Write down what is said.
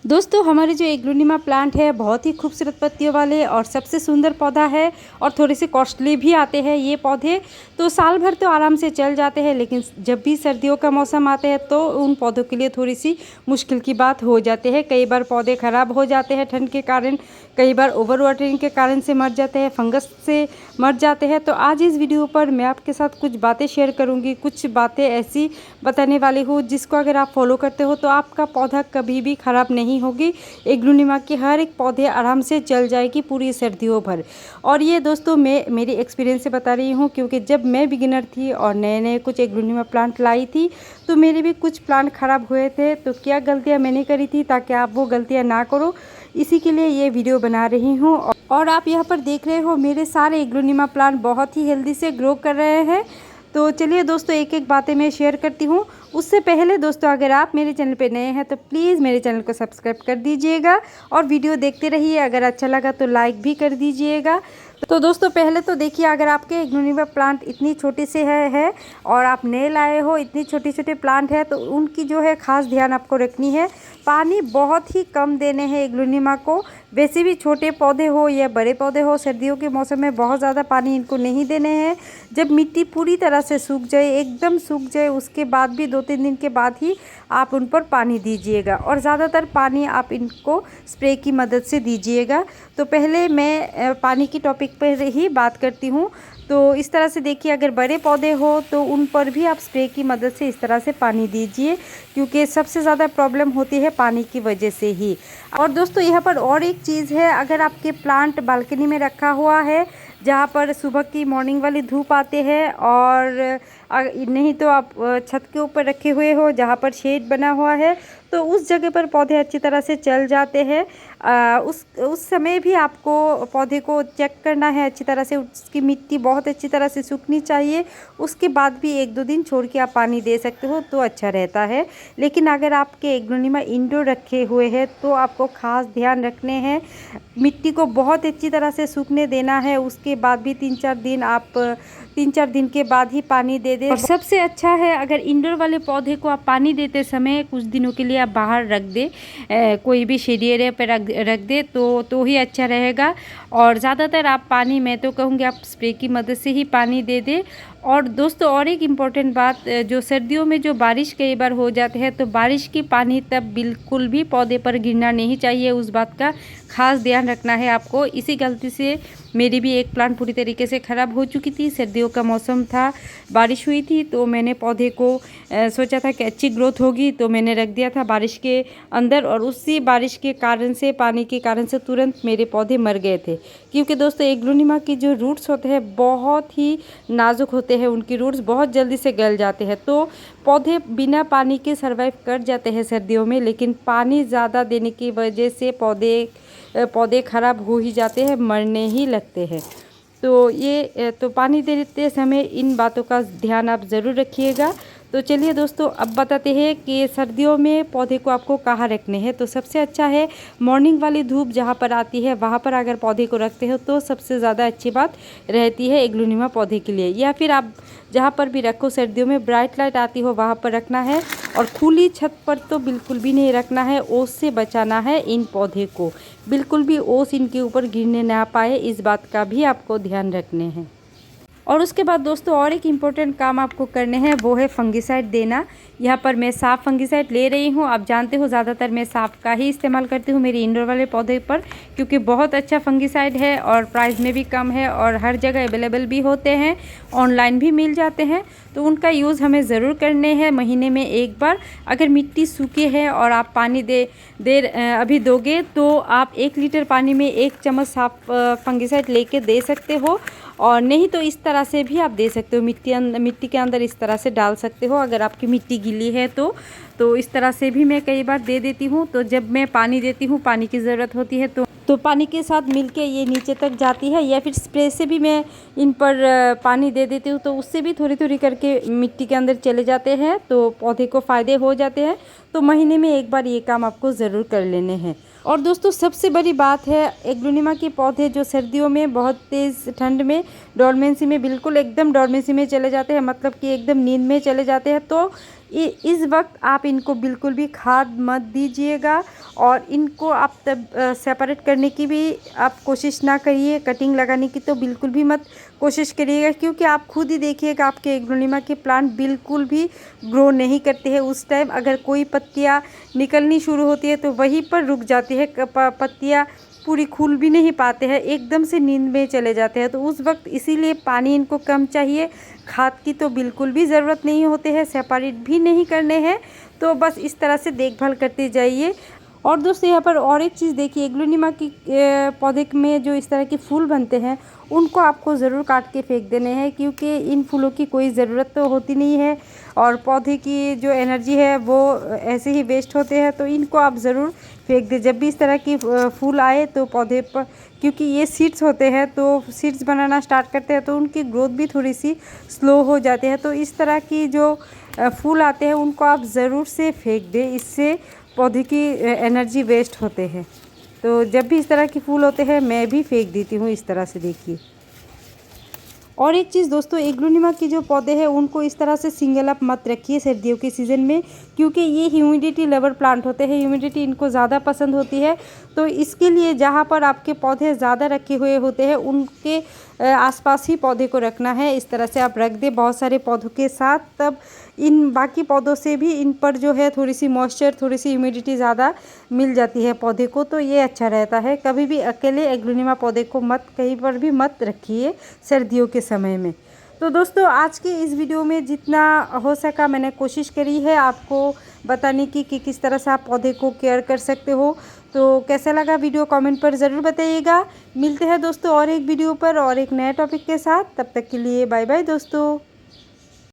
दोस्तों हमारे जो एग्लोनिमा प्लांट है बहुत ही खूबसूरत पत्तियों वाले और सबसे सुंदर पौधा है और थोड़े से कॉस्टली भी आते हैं ये पौधे। तो साल भर तो आराम से चल जाते हैं, लेकिन जब भी सर्दियों का मौसम आता है तो उन पौधों के लिए थोड़ी सी मुश्किल की बात हो जाती है। कई बार पौधे ख़राब हो जाते हैं ठंड के कारण, कई बार ओवर वाटरिंग के कारण से मर जाते हैं, फंगस से मर जाते हैं। तो आज इस वीडियो पर मैं आपके साथ कुछ बातें शेयर करूँगी, कुछ बातें ऐसी बताने वाली हूँ जिसको अगर आप फॉलो करते हो तो आपका पौधा कभी भी ख़राब नहीं होगी। एग्लोनिमा की हर एक पौधे आराम से चल जाएगी पूरी सर्दियों भर। और ये दोस्तों मैं मेरी एक्सपीरियंस से बता रही हूँ, क्योंकि जब मैं बिगिनर थी और नए नए कुछ एग्लोनिमा प्लांट लाई थी तो मेरे भी कुछ प्लांट ख़राब हुए थे। तो क्या गलतियाँ मैंने करी थी ताकि आप वो गलतियाँ ना करो, इसी के लिए ये वीडियो बना रही हूँ। और आप यहाँ पर देख रहे हो मेरे सारे एग्लोनिमा प्लांट बहुत ही हेल्दी से ग्रो कर रहे हैं। तो चलिए दोस्तों एक एक बातें मैं शेयर करती हूँ। उससे पहले दोस्तों अगर आप मेरे चैनल पे नए हैं तो प्लीज़ मेरे चैनल को सब्सक्राइब कर दीजिएगा और वीडियो देखते रहिए। अगर अच्छा लगा तो लाइक भी कर दीजिएगा। तो दोस्तों पहले तो देखिए, अगर आपके एग्लोनिमा प्लांट इतनी छोटी से है और आप नए लाए हो, इतनी छोटे छोटे प्लांट है, तो उनकी जो है ख़ास ध्यान आपको रखनी है। पानी बहुत ही कम देने हैं एग्लोनिमा को। वैसे भी छोटे पौधे हो या बड़े पौधे हो, सर्दियों के मौसम में बहुत ज़्यादा पानी इनको नहीं देने हैं। जब मिट्टी पूरी तरह से सूख जाए, एकदम सूख जाए, उसके बाद भी 2-3 दिन के बाद ही आप उन पर पानी दीजिएगा। और ज़्यादातर पानी आप इनको स्प्रे की मदद से दीजिएगा। तो पहले मैं पानी की टॉपिक पर ही बात करती हूँ। तो इस तरह से देखिए, अगर बड़े पौधे हो तो उन पर भी आप स्प्रे की मदद से इस तरह से पानी दीजिए, क्योंकि सबसे ज़्यादा प्रॉब्लम होती है पानी की वजह से ही। और दोस्तों यहाँ पर और एक चीज़ है, अगर आपके प्लांट बालकनी में रखा हुआ है जहाँ पर सुबह की मॉर्निंग वाली धूप आते हैं, और नहीं तो आप छत के ऊपर रखे हुए हो जहाँ पर शेड बना हुआ है, तो उस जगह पर पौधे अच्छी तरह से चल जाते हैं। उस समय भी आपको पौधे को चेक करना है अच्छी तरह से, उसकी मिट्टी बहुत अच्छी तरह से सूखनी चाहिए। उसके बाद भी 1-2 दिन छोड़ के आप पानी दे सकते हो तो अच्छा रहता है। लेकिन अगर आपके एग्लोनिमा इंडोर रखे हुए हैं तो आपको ख़ास ध्यान रखने हैं, मिट्टी को बहुत अच्छी तरह से सूखने देना है। उसके बाद भी 3-4 दिन के बाद ही पानी दे दें। और सबसे अच्छा है अगर इंडोर वाले पौधे को आप पानी देते समय कुछ दिनों के लिए आप बाहर रख दे, कोई भी शेडी एरिया पर रख दे तो ही अच्छा रहेगा। और ज़्यादातर आप पानी, मैं तो कहूँगी आप स्प्रे की मदद से ही पानी दे दें। और दोस्तों और एक इम्पॉर्टेंट बात, जो सर्दियों में जो बारिश कई बार हो जाते हैं तो बारिश की पानी तब बिल्कुल भी पौधे पर गिरना नहीं चाहिए, उस बात का खास ध्यान रखना है आपको। इसी गलती से मेरी भी एक प्लांट पूरी तरीके से ख़राब हो चुकी थी। सर्दियों का मौसम था, बारिश हुई थी, तो मैंने पौधे को सोचा था कि अच्छी ग्रोथ होगी तो मैंने रख दिया था बारिश के अंदर, और उसी बारिश के कारण से, पानी के कारण से तुरंत मेरे पौधे मर गए थे। क्योंकि दोस्तों एग्लोनिमा की जो रूट्स होते हैं बहुत ही नाजुक होते हैं, उनकी रूट्स बहुत जल्दी से गल जाते हैं। तो पौधे बिना पानी के सर्वाइव कर जाते हैं सर्दियों में, लेकिन पानी ज़्यादा देने की वजह से पौधे ख़राब हो ही जाते हैं, मरने ही लगते हैं। तो पानी देते समय इन बातों का ध्यान आप ज़रूर रखिएगा। तो चलिए दोस्तों अब बताते हैं कि सर्दियों में पौधे को आपको कहाँ रखने हैं। तो सबसे अच्छा है मॉर्निंग वाली धूप जहाँ पर आती है वहाँ पर अगर पौधे को रखते हो तो सबसे ज़्यादा अच्छी बात रहती है एग्लोनिमा पौधे के लिए। या फिर आप जहाँ पर भी रखो, सर्दियों में ब्राइट लाइट आती हो वहाँ पर रखना है। और खुली छत पर तो बिल्कुल भी नहीं रखना है, ओस से बचाना है इन पौधे को, बिल्कुल भी ओस इनके ऊपर गिरने ना पाए, इस बात का भी आपको ध्यान रखने हैं। और उसके बाद दोस्तों और एक इम्पोर्टेंट काम आपको करने हैं, वो है फंगिसाइड देना। यहाँ पर मैं साफ फंगिसाइड ले रही हूँ। आप जानते हो ज़्यादातर मैं साफ का ही इस्तेमाल करती हूँ मेरी इंडोर वाले पौधे पर, क्योंकि बहुत अच्छा फंगिसाइड है और प्राइस में भी कम है और हर जगह अवेलेबल भी होते हैं, ऑनलाइन भी मिल जाते हैं। तो उनका यूज़ हमें ज़रूर करने हैं महीने में एक बार। अगर मिट्टी सूखी है और आप पानी अभी दोगे तो आप 1 लीटर पानी में 1 चम्मच साफ फंगिसाइड लेके दे सकते हो। और नहीं तो इस तरह से भी आप दे सकते हो, मिट्टी के अंदर इस तरह से डाल सकते हो। अगर आपकी मिट्टी गीली है तो इस तरह से भी मैं कई बार दे देती हूँ। तो जब मैं पानी देती हूँ, पानी की ज़रूरत होती है तो पानी के साथ मिलके ये नीचे तक जाती है, या फिर स्प्रे से भी मैं इन पर पानी दे देती हूँ, तो उससे भी थोड़ी थोड़ी करके मिट्टी के अंदर चले जाते हैं, तो पौधे को फ़ायदे हो जाते हैं। तो महीने में एक बार ये काम आपको ज़रूर कर लेने हैं। और दोस्तों सबसे बड़ी बात है, एग्लोनिमा के पौधे जो सर्दियों में बहुत तेज़ ठंड में डोरमेंसी में, बिल्कुल एकदम डोरमेंसी में चले जाते हैं, मतलब कि एकदम नींद में चले जाते हैं। तो इस वक्त आप इनको बिल्कुल भी खाद मत दीजिएगा और इनको आप तब सेपरेट करने की भी आप कोशिश ना करिए, कटिंग लगाने की तो बिल्कुल भी मत कोशिश करिएगा, क्योंकि आप खुद ही देखिएगा आपके एग्लोनिमा के प्लांट बिल्कुल भी ग्रो नहीं करते हैं। उस टाइम अगर कोई पत्तियाँ निकलनी शुरू होती है तो वहीं पर रुक जाती है, पत्तियाँ पूरी खुल भी नहीं पाते हैं, एकदम से नींद में चले जाते हैं। तो उस वक्त इसीलिए पानी इनको कम चाहिए, खाद की तो बिल्कुल भी ज़रूरत नहीं होते हैं, सेपरेट भी नहीं करने हैं। तो बस इस तरह से देखभाल करते जाइए। और दोस्तों यहाँ पर और एक चीज़ देखिए, एग्लोनिमा की पौधे में जो इस तरह के फूल बनते हैं उनको आपको ज़रूर काट के फेंक देने हैं, क्योंकि इन फूलों की कोई ज़रूरत तो होती नहीं है और पौधे की जो एनर्जी है वो ऐसे ही वेस्ट होते हैं। तो इनको आप ज़रूर फेंक दें जब भी इस तरह की फूल आए तो पौधे पर, क्योंकि ये सीड्स होते हैं तो सीड्स बनाना स्टार्ट करते हैं तो उनकी ग्रोथ भी थोड़ी सी स्लो हो जाती है। तो इस तरह की जो फूल आते हैं उनको आप ज़रूर से फेंक दें, इससे पौधे की एनर्जी वेस्ट होते हैं। तो जब भी इस तरह के फूल होते हैं मैं भी फेंक देती हूँ इस तरह से, देखिए। और एक चीज़ दोस्तों, एग्लोनिमा के जो पौधे हैं उनको इस तरह से सिंगल अप मत रखिए सर्दियों के सीज़न में, क्योंकि ये ह्यूमिडिटी लवर प्लांट होते हैं, ह्यूमिडिटी इनको ज़्यादा पसंद होती है। तो इसके लिए जहाँ पर आपके पौधे ज़्यादा रखे हुए होते हैं उनके आसपास ही पौधे को रखना है। इस तरह से आप रख दें बहुत सारे पौधों के साथ, तब इन बाकी पौधों से भी इन पर जो है थोड़ी सी मॉइस्चर, थोड़ी सी ह्यूमिडिटी ज़्यादा मिल जाती है पौधे को, तो ये अच्छा रहता है। कभी भी अकेले एग्लोनिमा पौधे को मत कहीं पर भी मत रखिए सर्दियों के समय में। तो दोस्तों आज के इस वीडियो में जितना हो सका मैंने कोशिश करी है आपको बताने की कि किस तरह से आप पौधे को केयर कर सकते हो। तो कैसा लगा वीडियो कमेंट पर ज़रूर बताइएगा। मिलते हैं दोस्तों और एक वीडियो पर और एक नए टॉपिक के साथ, तब तक के लिए बाय बाय दोस्तों।